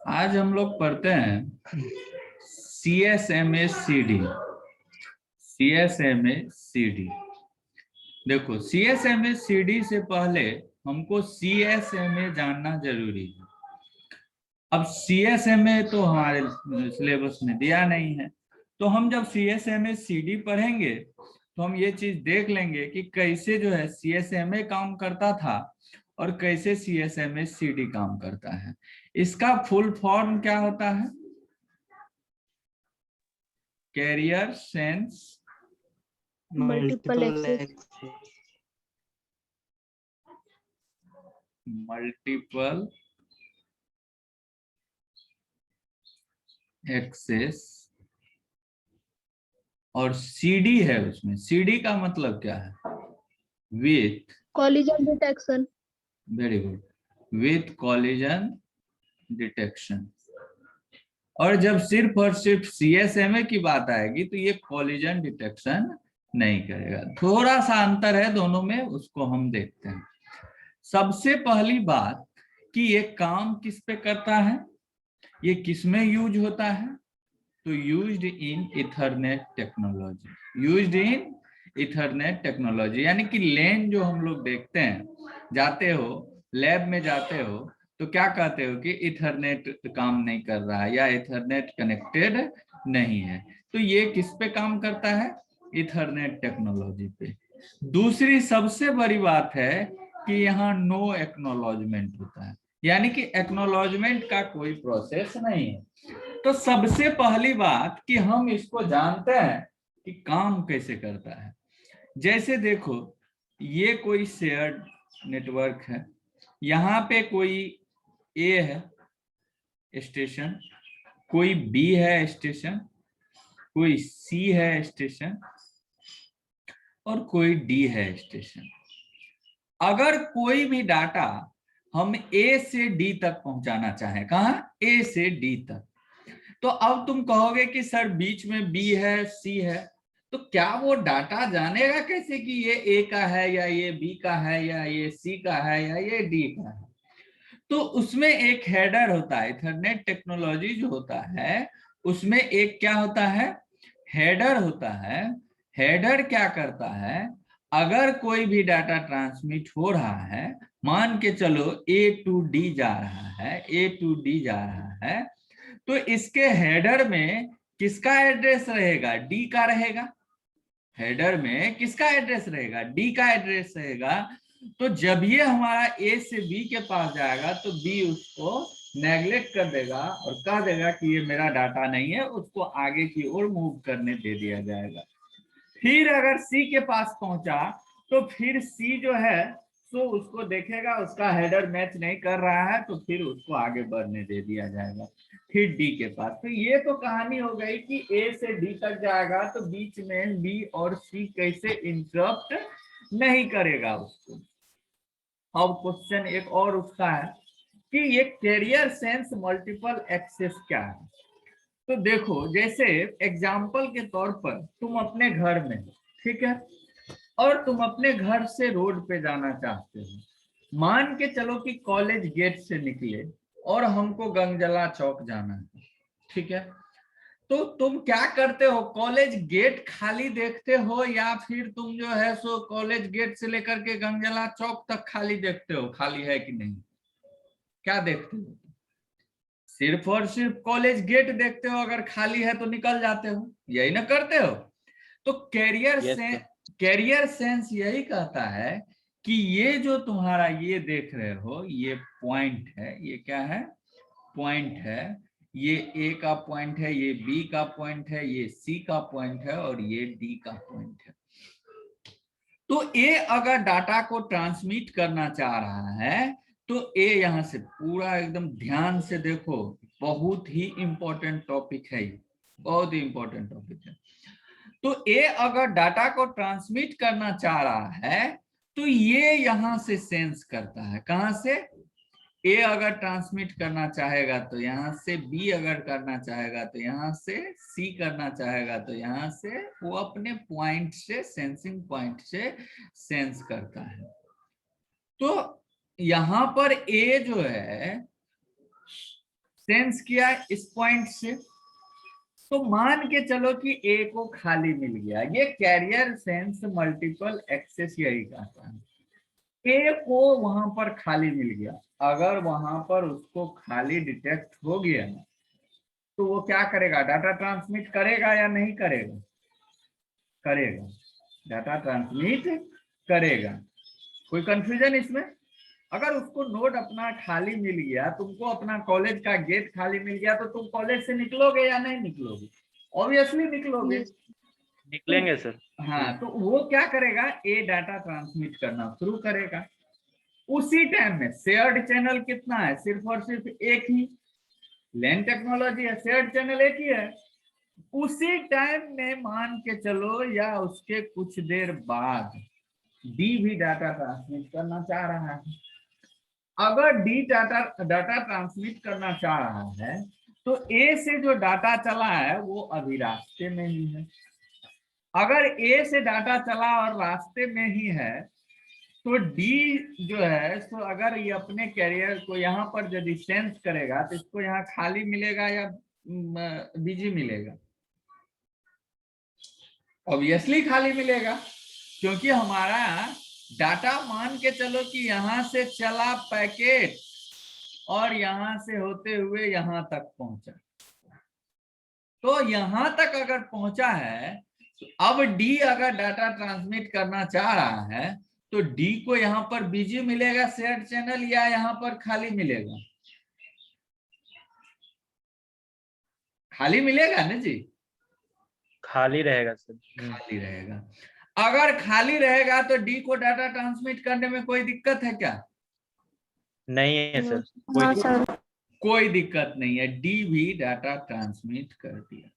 आज हम लोग पढ़ते हैं CSMA-CD। CSMA-CD देखो, CSMA-CD से पहले हमको CSMA जानना जरूरी है। अब CSMA तो हमारे सिलेबस में दिया नहीं है, तो हम जब CSMA-CD पढ़ेंगे तो हम ये चीज देख लेंगे कि कैसे जो है CSMA काम करता था और कैसे CSMA-CD काम करता है। इसका फुल फॉर्म क्या होता है? Carrier sense multiple access. Multiple access और CD है उसमें। CD का मतलब क्या है? With collision detection. Very good, with collision detection. और जब सिर्फ और सिर्फ CSMA की बात आएगी तो ये कॉलिजन डिटेक्शन नहीं करेगा। थोड़ा सा अंतर है दोनों में, उसको हम देखते हैं। सबसे पहली बात कि ये काम किस पे करता है, ये किस में यूज होता है? तो used in Ethernet technology. Used in Ethernet technology यानी कि लेन जो हम लोग देखते हैं, जाते हो लैब में जाते हो तो क्या कहते हो कि इथरनेट काम नहीं कर रहा है या इथरनेट कनेक्टेड नहीं है। तो ये किस पे काम करता है? इथरनेट टेक्नोलॉजी पे। दूसरी सबसे बड़ी बात है कि यहाँ नो एक्नॉलेजमेंट होता है, यानी कि एक्नॉलेजमेंट का कोई प्रोसेस नहीं है। तो सबसे पहली बात कि हम इसको जानते हैं कि काम कैसे करता है। जैसे देखो, ये कोई शेयर्ड नेटवर्क है, यहाँ पे कोई A है स्टेशन, कोई B है स्टेशन, कोई C है स्टेशन और कोई D है स्टेशन। अगर कोई भी डाटा हम A से D तक पहुंचाना चाहें, कहां? A से D तक, तो अब तुम कहोगे कि सर बीच में B है C है, तो क्या वो डाटा जानेगा कैसे कि ये A का है या ये B का है या ये C का है या ये D का है? तो उसमें एक हेडर होता है। इथरनेट टेक्नोलॉजी जो होता है उसमें एक क्या होता है? हेडर होता है। हेडर क्या करता है? अगर कोई भी डाटा ट्रांसमिट हो रहा है, मान के चलो A to D जा रहा है, A to D जा रहा है, तो इसके हेडर में किसका एड्रेस रहेगा? D का रहेगा। हेडर में किसका एड्रेस रहेगा? D का एड्रेस रहेगा। तो जब ये हमारा A से B के पास जाएगा तो B उसको नेग्लेक्ट कर देगा और कह देगा कि ये मेरा डाटा नहीं है, उसको आगे की ओर मूव करने दे दिया जाएगा। फिर अगर C के पास पहुंचा तो फिर C जो है तो उसको देखेगा उसका हेडर मैच नहीं कर रहा है, तो फिर उसको आगे बढ़ने दे दिया जाएगा। फिर D के पास। तो ये तो कहानी हो गई कि A से D तक जाएगा तो बीच में B और C कैसे इंटरप्ट नहीं करेगा उसको। अब क्वेश्चन एक और उठता है कि ये कैरियर सेंस मल्टीपल एक्सेस क्या है? तो देखो, जैसे एग्जाम्पल के तौर पर तुम अपने घर में, ठीक है, और तुम अपने घर से रोड पे जाना चाहते हो। मान के चलो कि कॉलेज गेट से निकले और हमको गंगजला चौक जाना है, ठीक है, तो तुम क्या करते हो? कॉलेज गेट खाली देखते हो या फिर तुम जो है सो कॉलेज गेट से लेकर के गंगजला चौक तक खाली देखते हो, खाली है कि नहीं? क्या देखते हो? सिर्फ और सिर्फ कॉलेज गेट देखते हो, अगर खाली है तो निकल जाते हो, यही ना करते हो? तो कैरियर सेंस यही कहता है कि ये जो तुम्हारा ये देख रहे हो ये पॉइंट है, ये क्या है? पॉइंट है। ये A का पॉइंट है, ये B का पॉइंट है, ये C का पॉइंट है और ये D का पॉइंट है। तो A अगर डाटा को ट्रांसमिट करना चाह रहा है तो A यहां से पूरा एकदम ध्यान से देखो, बहुत ही इंपॉर्टेंट टॉपिक है ये, बहुत ही इंपॉर्टेंट टॉपिक है। तो A अगर डाटा को ट्रांसमिट करना चाह रहा है तो ये यहां से सेंस करता है। कहां से? A अगर ट्रांसमिट करना चाहेगा तो यहां से, B अगर करना चाहेगा तो यहां से, C करना चाहेगा तो यहां से, वो अपने पॉइंट से, सेंसिंग पॉइंट से सेंस करता है। तो यहां पर A जो है सेंस किया इस पॉइंट से, तो मान के चलो कि ए को खाली मिल गया। ये कैरियर सेंस मल्टीपल एक्सेस यही कहता है। ए को वहां पर खाली मिल गया, अगर वहां पर उसको खाली डिटेक्ट हो गया तो वो क्या करेगा, डाटा ट्रांसमिट करेगा या नहीं करेगा? करेगा, डाटा ट्रांसमिट करेगा। कोई कंफ्यूजन इसमें? अगर उसको नोड अपना खाली मिल गया, तुमको अपना कॉलेज का गेट खाली मिल गया, तो तुम कॉलेज से निकलोगे या नहीं निकलोगे? ऑब्वियसली निकलोगे। Yes. निकलेंगे सर। हाँ, तो वो क्या करेगा, ए डाटा ट्रांसमिट करना शुरू करेगा। उसी टाइम में शेयर्ड चैनल कितना है, सिर्फ और सिर्फ एक ही। लैन टेक्नोलॉजी है, शेयर्ड चैनल एक ही है। उसी टाइम में मान के चलो या उसके कुछ देर बाद डी भी डाटा ट्रांसमिट करना चाह रहा है। अगर डी डाटा ट्रांसमिट करना चाह रहा है तो ए से जो डाटा चला है वो अभी रास्ते में ही है। अगर ए से डाटा चला और रास्ते में ही है तो डी जो है, तो अगर ये अपने कैरियर को यहाँ पर यदि सेंस करेगा तो इसको यहाँ खाली मिलेगा या बिजी मिलेगा? ऑब्वियसली खाली मिलेगा, क्योंकि हमारा डाटा मान के चलो कि यहां से चला पैकेट और यहां से होते हुए यहां तक पहुंचा। तो यहां तक अगर पहुंचा है तो अब डी अगर डाटा ट्रांसमिट करना चाह रहा है तो डी को यहां पर बिजी मिलेगा शेयर चैनल या यहां पर खाली मिलेगा? खाली मिलेगा ना जी? खाली रहेगा सर। खाली रहेगा। अगर खाली रहेगा तो डी को डाटा ट्रांसमिट करने में कोई दिक्कत है क्या? नहीं है सर। हाँ कोई सर। कोई दिक्कत नहीं है, डी भी डाटा ट्रांसमिट कर दिया।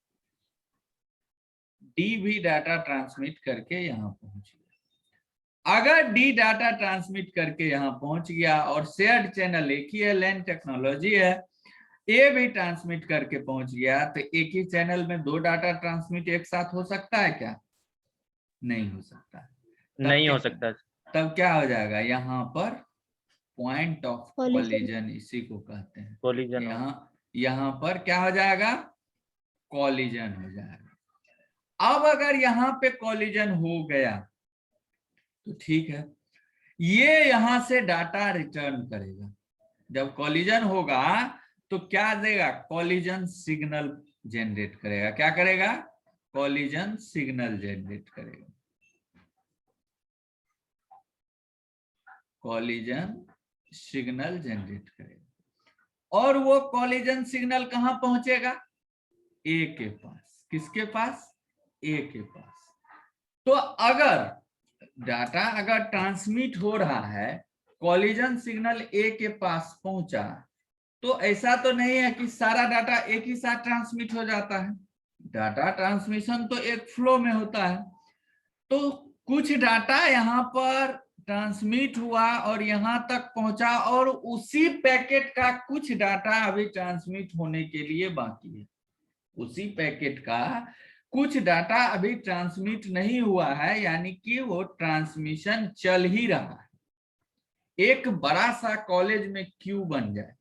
डी भी डाटा ट्रांसमिट करके यहाँ पहुंच गया। अगर डी डाटा ट्रांसमिट करके यहाँ पहुंच गया और शेयर्ड चैनल एक ही है, लैन टेक्नोलॉजी है, ए भी ट्रांसमिट करके पहुंच गया, तो एक ही चैनल में दो डाटा ट्रांसमिट एक साथ हो सकता है क्या? नहीं हो सकता। नहीं हो सकता। तब क्या हो जाएगा, यहाँ पर पॉइंट ऑफ Collision. कॉलिजन इसी को कहते हैं। कोलिजन यहाँ पर क्या हो जाएगा, कॉलिजन हो जाएगा। अब अगर यहाँ पे कॉलिजन हो गया तो ठीक है, ये यहां से डाटा रिटर्न करेगा। जब कॉलिजन होगा तो क्या देगा, कॉलिजन सिग्नल जनरेट करेगा। क्या करेगा, कॉलिजन सिग्नल जनरेट करेगा। कॉलिजन सिग्नल जनरेट करेगा और वो कॉलिजन सिग्नल कहां पहुंचेगा, ए के पास। किसके पास, ए के पास। तो अगर डाटा अगर ट्रांसमिट हो रहा है, कॉलिजन सिग्नल ए के पास पहुंचा, तो ऐसा तो नहीं है कि सारा डाटा एक ही साथ ट्रांसमिट हो जाता है। डाटा ट्रांसमिशन तो एक फ्लो में होता है। तो कुछ डाटा यहाँ पर ट्रांसमिट हुआ और यहां तक पहुंचा और उसी पैकेट का कुछ डाटा अभी ट्रांसमिट होने के लिए बाकी है। उसी पैकेट का कुछ डाटा अभी ट्रांसमिट नहीं हुआ है, यानी कि वो ट्रांसमिशन चल ही रहा है। एक बड़ा सा कॉलेज में क्यू बन जाए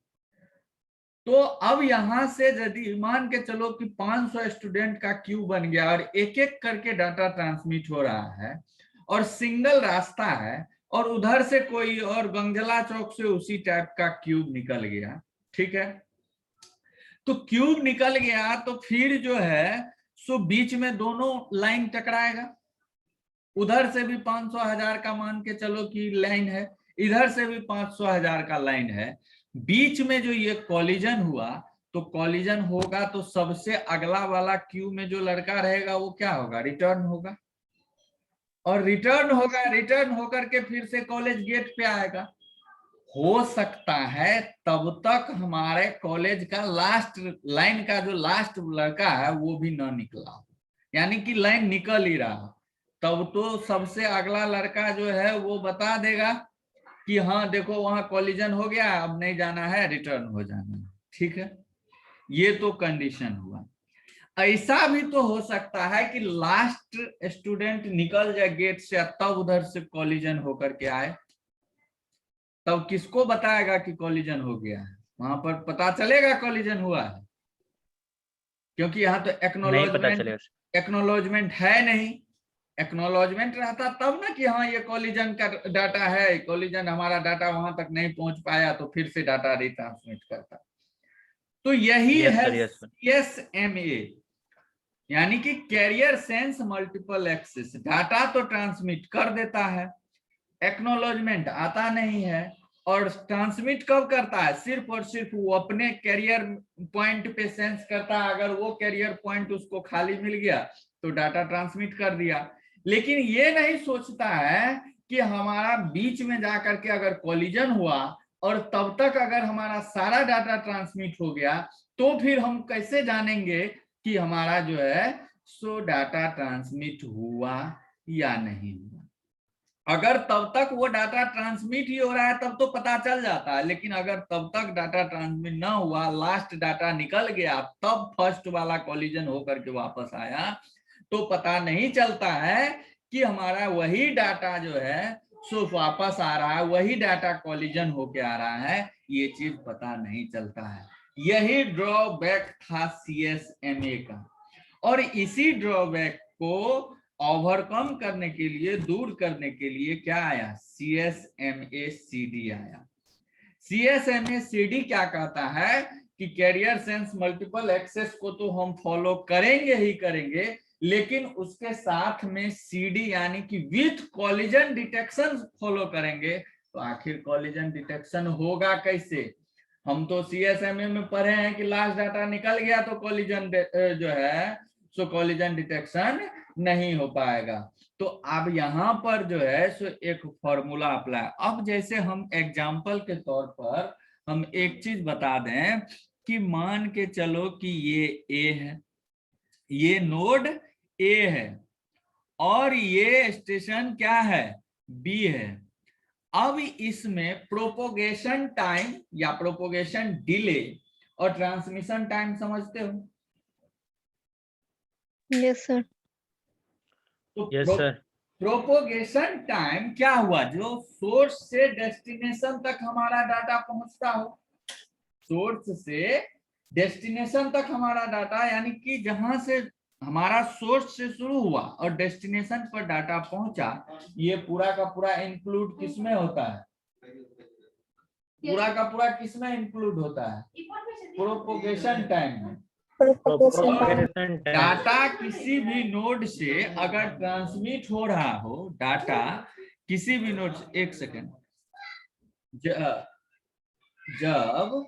तो अब यहां से यदि मान के चलो कि 500 स्टूडेंट का क्यू बन गया और एक एक करके डाटा ट्रांसमिट हो रहा है और सिंगल रास्ता है और उधर से कोई और गंगजला चौक से उसी टाइप का क्यूब निकल गया, ठीक है। तो क्यूब निकल गया तो फिर जो है सो बीच में दोनों लाइन टकराएगा। उधर से भी 500 हजार का मान के चलो कि लाइन है, इधर से भी 500 हजार का लाइन है। बीच में जो ये कॉलिजन हुआ तो कॉलिजन होगा तो सबसे अगला वाला क्यू में जो लड़का रहेगा वो क्या होगा, रिटर्न होगा। और रिटर्न होगा, रिटर्न होकर के फिर से कॉलेज गेट पे आएगा। हो सकता है तब तक हमारे कॉलेज का लास्ट लाइन का जो लास्ट लड़का है वो भी ना निकला हो, यानी कि लाइन निकल ही रहा, तब तो सबसे अगला लड़का जो है वो बता देगा कि हाँ देखो वहां कॉलिजन हो गया, अब नहीं जाना है, रिटर्न हो जाना है, ठीक है। ये तो कंडीशन हुआ। ऐसा भी तो हो सकता है कि लास्ट स्टूडेंट निकल जाए गेट से तब उधर से कॉलिजन होकर के आए, तब किसको बताएगा कि कॉलिजन हो गया है, वहां पर पता चलेगा कॉलिजन हुआ है, क्योंकि यहाँ तो नहीं पता चलेगा सर। एक्नोलॉजमेंट है नहीं। एक्नोलॉजमेंट रहता तब ना कि हाँ ये कॉलिजन का डाटा है, कॉलिजन हमारा डाटा वहां तक नहीं पहुंच पाया तो फिर से डाटा रिट्रांसमिट करता। तो यही यस है सर, यस सर। CSMA, यानी कि carrier sense multiple access. Data तो ट्रांसमिट कर देता है, एक्नोलॉजमेंट आता नहीं है, और ट्रांसमिट कब करता है, सिर्फ और सिर्फ वो अपने कैरियर पॉइंट पे सेंस करता है। अगर वो कैरियर पॉइंट उसको खाली मिल गया तो डाटा ट्रांसमिट कर दिया। लेकिन ये नहीं सोचता है कि हमारा बीच में जाकर के अगर कॉलिजन हुआ और तब तक अगर हमारा सारा डाटा ट्रांसमिट हो गया तो फिर हम कैसे जानेंगे कि हमारा जो है सो डाटा ट्रांसमिट हुआ या नहीं हुआ। अगर तब तक वो डाटा ट्रांसमिट ही हो रहा है तब तो पता चल जाता है, लेकिन अगर तब तक डाटा ट्रांसमिट ना हुआ, लास्ट डाटा निकल गया, तब फर्स्ट वाला कॉलिजन होकर के वापस आया, तो पता नहीं चलता है कि हमारा वही डाटा जो है सो वापस आ रहा है, वही डाटा कॉलिजन होके आ रहा है, ये चीज पता नहीं चलता है। यही ड्रॉबैक था CSMA का, और इसी ड्रॉबैक को ओवरकम करने के लिए, दूर करने के लिए क्या आया, CSMA-CD आया। CSMA-CD क्या कहता है कि कैरियर सेंस मल्टीपल एक्सेस को तो हम फॉलो करेंगे ही करेंगे, लेकिन उसके साथ में CD यानी कि विथ कॉलिजन डिटेक्शन फॉलो करेंगे। तो आखिर कॉलिजन डिटेक्शन होगा कैसे? हम तो CSMA में पढ़े हैं कि लास्ट डाटा निकल गया तो कॉलिजन जो है सो कॉलिजन डिटेक्शन नहीं हो पाएगा। तो अब यहाँ पर जो है सो एक फॉर्मूला अप्लाई। अब जैसे हम एग्जाम्पल के तौर पर हम एक चीज बता दें कि मान के चलो कि ये A है, ये नोड A है, और ये स्टेशन क्या है, B है। अब इसमें प्रोपोगेशन टाइम या प्रोपोगेशन डिले और ट्रांसमिशन टाइम समझते हो? Yes sir. तो यस सर। प्रोपोगेशन टाइम क्या हुआ, जो सोर्स से डेस्टिनेशन तक हमारा डाटा पहुंचता हो, सोर्स से डेस्टिनेशन तक हमारा डाटा, यानी कि जहां से हमारा सोर्स से शुरू हुआ और डेस्टिनेशन पर डाटा पहुंचा, ये पूरा का पूरा इंक्लूड किसमें होता है, पूरा का पूरा किसमें इंक्लूड होता है, प्रोपोगेशन टाइम में। Propagation time. डाटा किसी भी नोड से अगर ट्रांसमिट हो रहा हो, डाटा किसी भी नोड से, एक सेकेंड, जब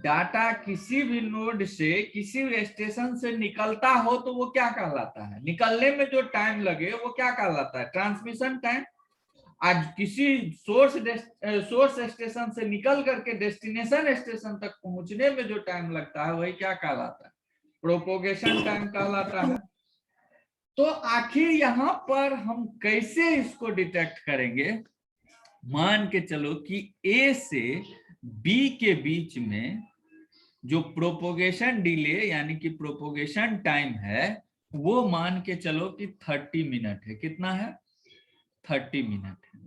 डाटा किसी भी नोड से किसी भी स्टेशन से निकलता हो तो वो क्या कहलाता है, निकलने में जो टाइम लगे वो क्या कहलाता है, ट्रांसमिशन टाइम। आज किसी सोर्स स्टेशन से निकल करके डेस्टिनेशन स्टेशन तक पहुंचने में जो टाइम लगता है वही क्या कहलाता है, प्रोपोगेशन टाइम कहलाता है। तो आखिर यहाँ पर हम कैसे इसको डिटेक्ट करेंगे? मान के चलो कि A से B के बीच में जो प्रोपोगेशन डिले यानी कि प्रोपोगेशन टाइम है वो मान के चलो कि 30 मिनट है। कितना है? 30 मिनट है।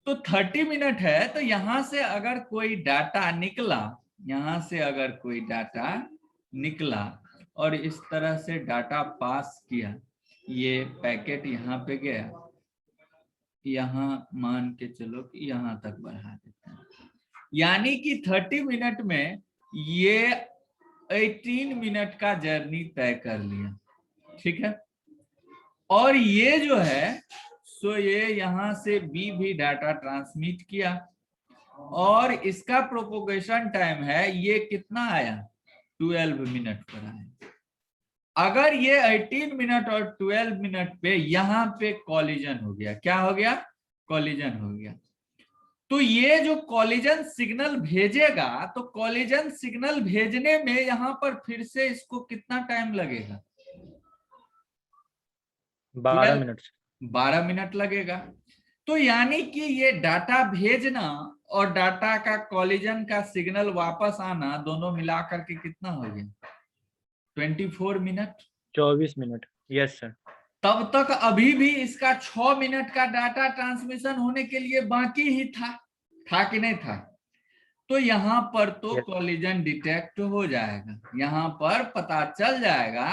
तो 30 मिनट है, तो यहां से अगर कोई डाटा निकला, यहां से अगर कोई डाटा निकला और इस तरह से डाटा पास किया, ये पैकेट यहाँ पे गया, यहाँ मान के चलो कि यहाँ तक बढ़ा देते हैं, यानी कि 30 मिनट में ये 18 मिनट का जर्नी तय कर लिया। ठीक है, और ये जो है सो ये यहाँ से B भी डाटा ट्रांसमिट किया और इसका प्रोपोगेशन टाइम है, ये कितना आया, 12 मिनट पर आया। अगर ये 18 मिनट और 12 मिनट पे यहाँ पे कॉलिजन हो गया, क्या हो गया, कॉलिजन हो गया, तो ये जो कॉलिजन सिग्नल भेजेगा, तो कॉलिजन सिग्नल भेजने में यहाँ पर फिर से इसको कितना टाइम लगेगा, 12 मिनट। 12 मिनट लगेगा। तो यानी कि ये डाटा भेजना और डाटा का कॉलिजन का सिग्नल वापस आना दोनों मिलाकर के कितना हो गया, 24 मिनट। 24 मिनट। Yes sir. तब तक अभी भी इसका 6 मिनट का डाटा ट्रांसमिशन होने के लिए बाकी ही था कि नहीं था? तो यहाँ पर तो Yes. कॉलिजन डिटेक्ट हो जाएगा, यहाँ पर पता चल जाएगा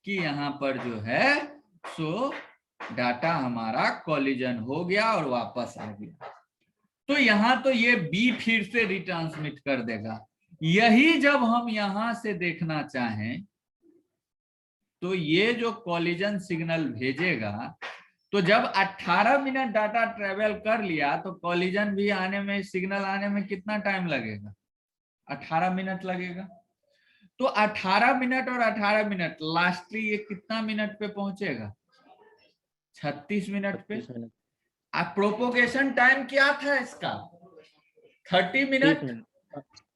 कि यहाँ पर जो है सो डाटा हमारा कॉलिजन हो गया और वापस आ गया। तो यहाँ तो ये बी फिर से रिट्रांसमिट कर देगा। यही जब हम यहां से देखना चाहें तो ये जो कॉलिजन सिग्नल भेजेगा, तो जब 18 मिनट डाटा ट्रेवल कर लिया तो कॉलिजन भी आने में, सिग्नल आने में कितना टाइम लगेगा? 18 मिनट लगेगा। तो 18 मिनट और 18 मिनट, लास्टली ये कितना मिनट पे पहुंचेगा? 36 मिनट पे। 36 मिनट, अब प्रोपोगेशन टाइम क्या था इसका? 30 मिनट।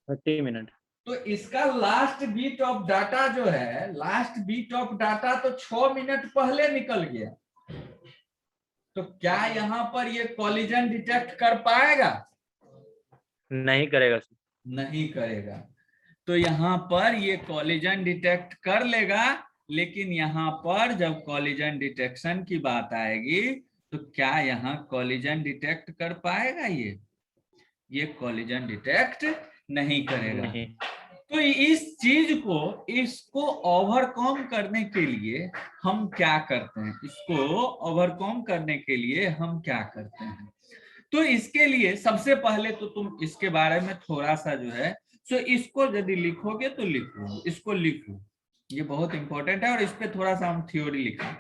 30 मिनट। तो इसका लास्ट बीट ऑफ डाटा जो है, लास्ट बीट ऑफ डाटा तो 6 मिनट पहले निकल गया। तो क्या यहाँ पर ये कॉलिजन डिटेक्ट कर पाएगा? नहीं करेगा सर। नहीं करेगा। तो यहाँ पर ये कॉलिजन डिटेक्ट कर लेगा, लेकिन यहाँ पर जब कॉलिजन डिटेक्शन की बात आएगी तो क्या यहाँ कॉलिजन डिटेक्ट कर पाएगा? ये कॉलिजन डिटेक्ट नहीं करेगा। नहीं। तो इस चीज को, इसको ओवरकम करने के लिए हम क्या करते हैं? इसको ओवरकम करने के लिए हम क्या करते हैं? तो इसके लिए सबसे पहले तो तुम इसके बारे में थोड़ा सा जो है सो इसको यदि लिखोगे तो लिखो, इसको लिखो, ये बहुत इंपॉर्टेंट है और इस पे थोड़ा सा हम थ्योरी लिखेंगे।